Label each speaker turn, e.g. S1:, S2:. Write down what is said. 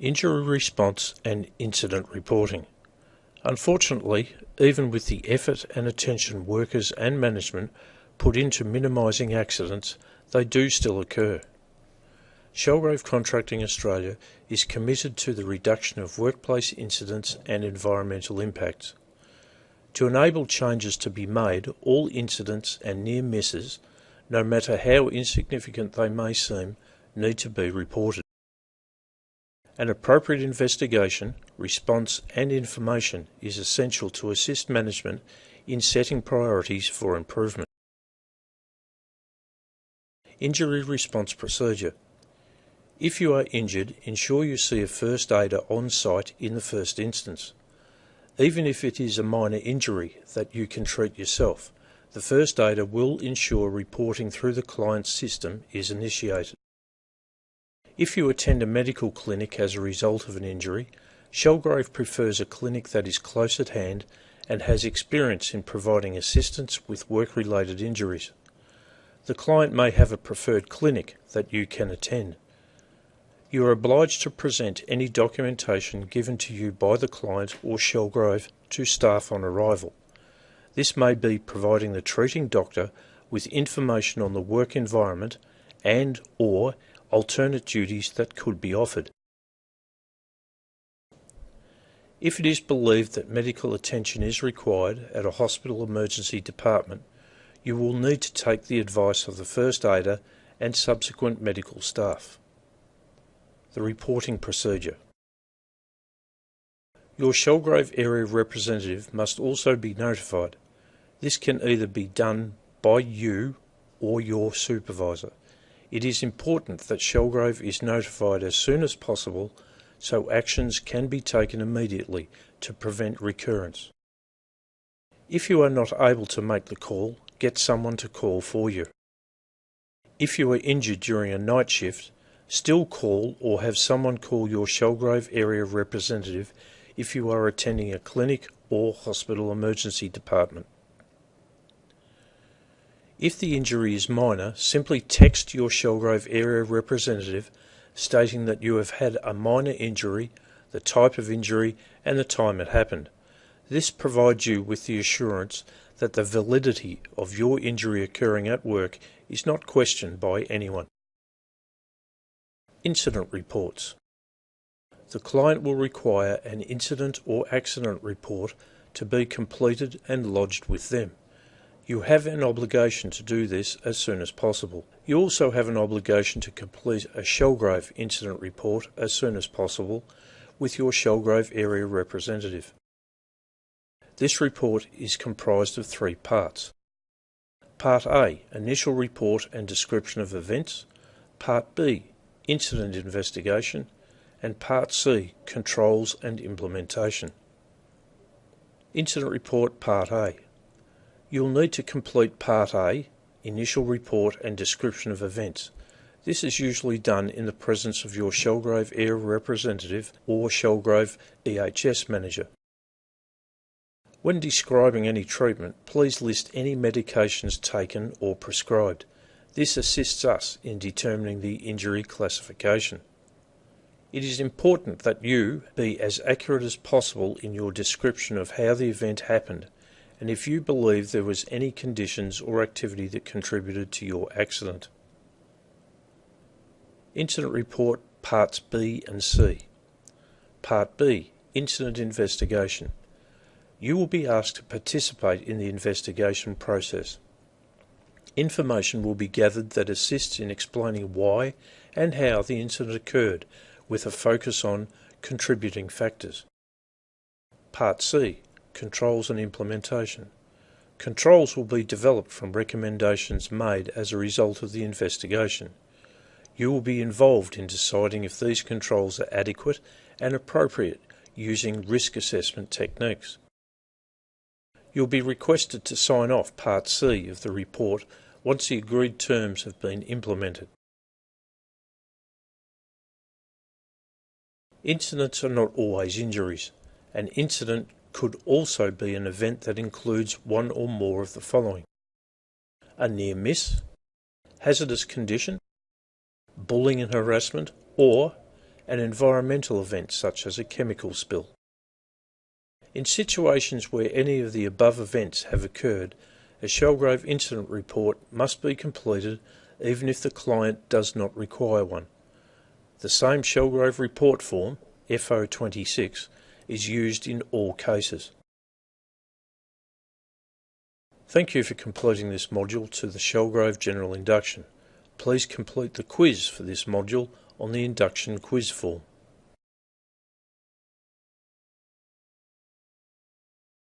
S1: Injury response and incident reporting. Unfortunately, even with the effort and attention workers and management put into minimising accidents, they do still occur. Shelgrave Contracting Australia is committed to the reduction of workplace incidents and environmental impacts. To enable changes to be made, all incidents and near misses, no matter how insignificant they may seem, need to be reported. An appropriate investigation, response and information is essential to assist management in setting priorities for improvement. Injury response procedure. If you are injured, ensure you see a first aider on site in the first instance. Even if it is a minor injury that you can treat yourself, the first aider will ensure reporting through the client's system is initiated. If you attend a medical clinic as a result of an injury, Shelgrave prefers a clinic that is close at hand and has experience in providing assistance with work-related injuries. The client may have a preferred clinic that you can attend. You are obliged to present any documentation given to you by the client or Shelgrave to staff on arrival. This may be providing the treating doctor with information on the work environment and/or alternate duties that could be offered. If it is believed that medical attention is required at a hospital emergency department, you will need to take the advice of the first aider and subsequent medical staff. The reporting procedure. Your Shelgrave area representative must also be notified. This can either be done by you or your supervisor. It is important that Shelgrave is notified as soon as possible so actions can be taken immediately to prevent recurrence. If you are not able to make the call, get someone to call for you. If you are injured during a night shift, still call or have someone call your Shelgrave area representative if you are attending a clinic or hospital emergency department. If the injury is minor, simply text your Shelgrave area representative stating that you have had a minor injury, the type of injury and the time it happened. This provides you with the assurance that the validity of your injury occurring at work is not questioned by anyone. Incident reports. The client will require an incident or accident report to be completed and lodged with them. You have an obligation to do this as soon as possible. You also have an obligation to complete a Shelgrave incident report as soon as possible with your Shelgrave area representative. This report is comprised of 3 parts. Part A, initial report and description of events. Part B, incident investigation. And Part C, controls and implementation. Incident report Part A. You'll need to complete Part A, initial report and description of events. This is usually done in the presence of your Shelgrave area representative or Shelgrave EHS manager. When describing any treatment, please list any medications taken or prescribed. This assists us in determining the injury classification. It is important that you be as accurate as possible in your description of how the event happened, and if you believe there was any conditions or activity that contributed to your accident. Incident Report Parts B and C. Part B, Incident Investigation. You will be asked to participate in the investigation process. Information will be gathered that assists in explaining why and how the incident occurred, with a focus on contributing factors. Part C, Controls and Implementation. Controls will be developed from recommendations made as a result of the investigation. You will be involved in deciding if these controls are adequate and appropriate using risk assessment techniques. You'll be requested to sign off Part C of the report once the agreed terms have been implemented. Incidents are not always injuries. An incident could also be an event that includes one or more of the following: a near miss, hazardous condition, bullying and harassment, or and environmental events such as a chemical spill. In situations where any of the above events have occurred, a Shellgrove incident report must be completed even if the client does not require one. The same Shellgrove report form, FO26, is used in all cases. Thank you for completing this module to the Shellgrove General Induction. Please complete the quiz for this module on the induction quiz form.